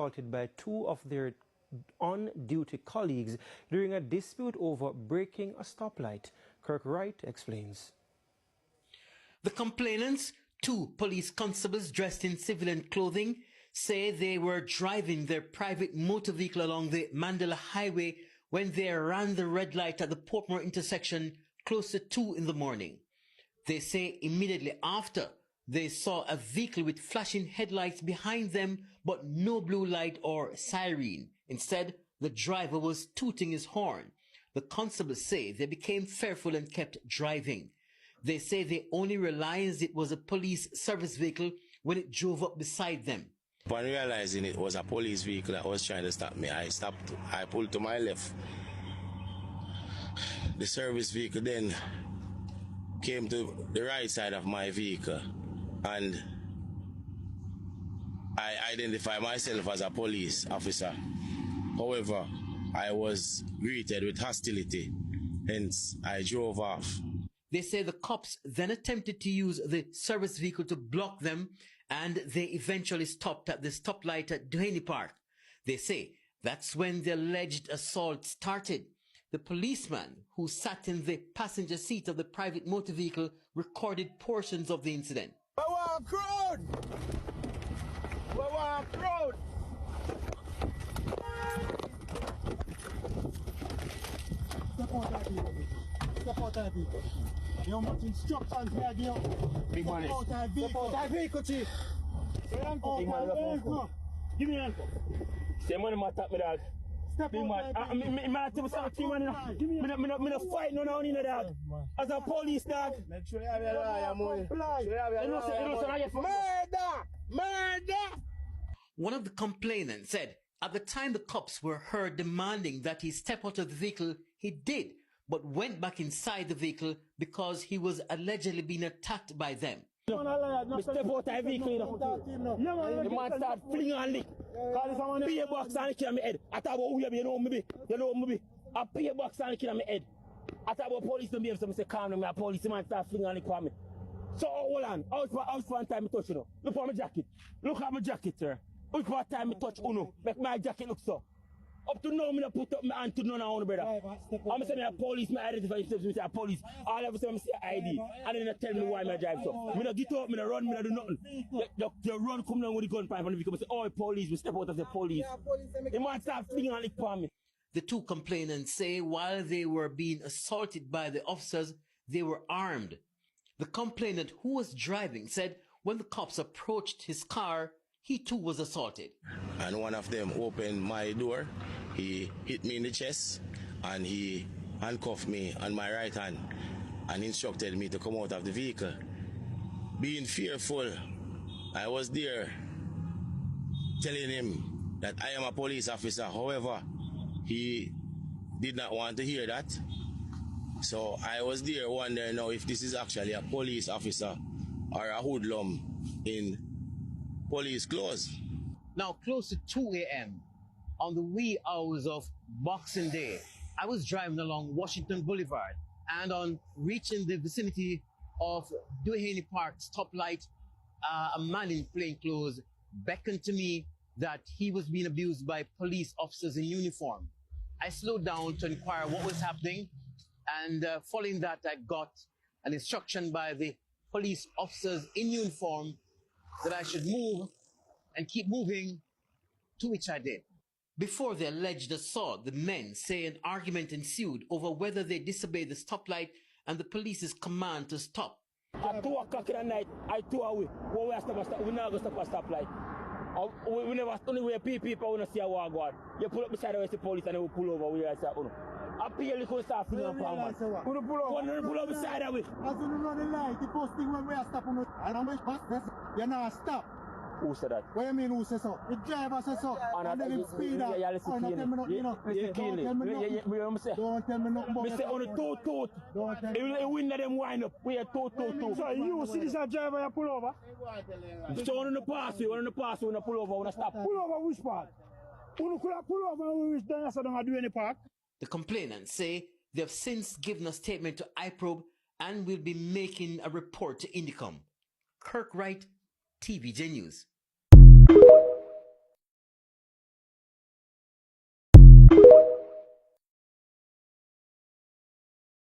assaulted by two of their on-duty colleagues during a dispute over breaking a stoplight. Kirk Wright explains. The complainants, two police constables dressed in civilian clothing, say they were driving their private motor vehicle along the Mandela Highway when they ran the red light at the Portmore intersection close to 2 in the morning. They say immediately after, they saw a vehicle with flashing headlights behind them, but no blue light or siren. Instead, the driver was tooting his horn. The constables say they became fearful and kept driving. They say they only realized it was a police service vehicle when it drove up beside them. Upon realizing it was a police vehicle that was trying to stop me, I stopped. I pulled to my left. The service vehicle then came to the right side of my vehicle, and I identified myself as a police officer. However, I was greeted with hostility, hence I drove off. They say the cops then attempted to use the service vehicle to block them, and they eventually stopped at the stoplight at Duhaney Park. They say that's when the alleged assault started. The policeman who sat in the passenger seat of the private motor vehicle recorded portions of the incident. You know much instructions here, you know. Big money. Step out that vehicle, chief. Big man, give me an. Say money might tap me, dog. Step big man. I'm not to something, man. I'm not fight no one in the dog. As a police, dog. Make sure you have your lawyer, money. Murder! One of the complainants said at the time the cops were heard demanding that he step out of the vehicle, he did, but went back inside the vehicle because he was allegedly being attacked by them. Step out of vehicle, you know. The man start flinging and lick. Pay a box and kill my head. I thought about who you know me. I pay a box and kill my head. I thought about police don't be able to say calm me. A police man start flinging and lick for me. So hold on. How's one time I touch you know? Look at my jacket. Look at my jacket, sir. Look what time I touch Uno. Make my jacket look so. Up to now, I don't put up my hand to none of brother. I'm saying a police, I identify myself, I say a police. All of a sudden, I say ID. And then they tell me why I drive so. I don't get up, I don't run, I don't do nothing. They run, come down with the gun pipe and the vehicle. I say, oh, police, we step out of the police. The man start flinging and lick for me. The two complainants say while they were being assaulted by the officers, they were armed. The complainant who was driving said when the cops approached his car, he too was assaulted. And one of them opened my door. He hit me in the chest and he handcuffed me on my right hand and instructed me to come out of the vehicle. Being fearful, I was there telling him that I am a police officer. However, he did not want to hear that. So I was there wondering now if this is actually a police officer or a hoodlum in police clothes. Now close to 2 a.m. on the wee hours of Boxing Day, I was driving along Washington Boulevard, and on reaching the vicinity of Duhaney Park stoplight, a man in plain clothes beckoned to me that he was being abused by police officers in uniform. I slowed down to inquire what was happening, and following that, I got an instruction by the police officers in uniform that I should move and keep moving, to which I did. Before the alleged assault, the men say an argument ensued over whether they disobeyed the stoplight and the police's command to stop. At 2 o'clock in the night, I threw away. When we stop, we never stop a stoplight. We never only way people when see a war guard. You pull up beside the police and they will pull over. We say, I pay a little stuff in the farm. Pull up beside of it. As you know the light, the first thing when we are stopping, and I'm you're not stop. Who said that? What do you mean who says so? The driver says so. And then him speed up. Yeah, listen to you. Don't tell me nothing about it. Say on the toot. The window them wind up. We are toot. So you see this driver you pull over? So on the pass, when you pull over, when you stop. Pull over which part? When you pull over, we wish don't do any park. The complainants say they have since given a statement to iProbe and will be making a report to Indicom. Kirk Wright, TVJ News.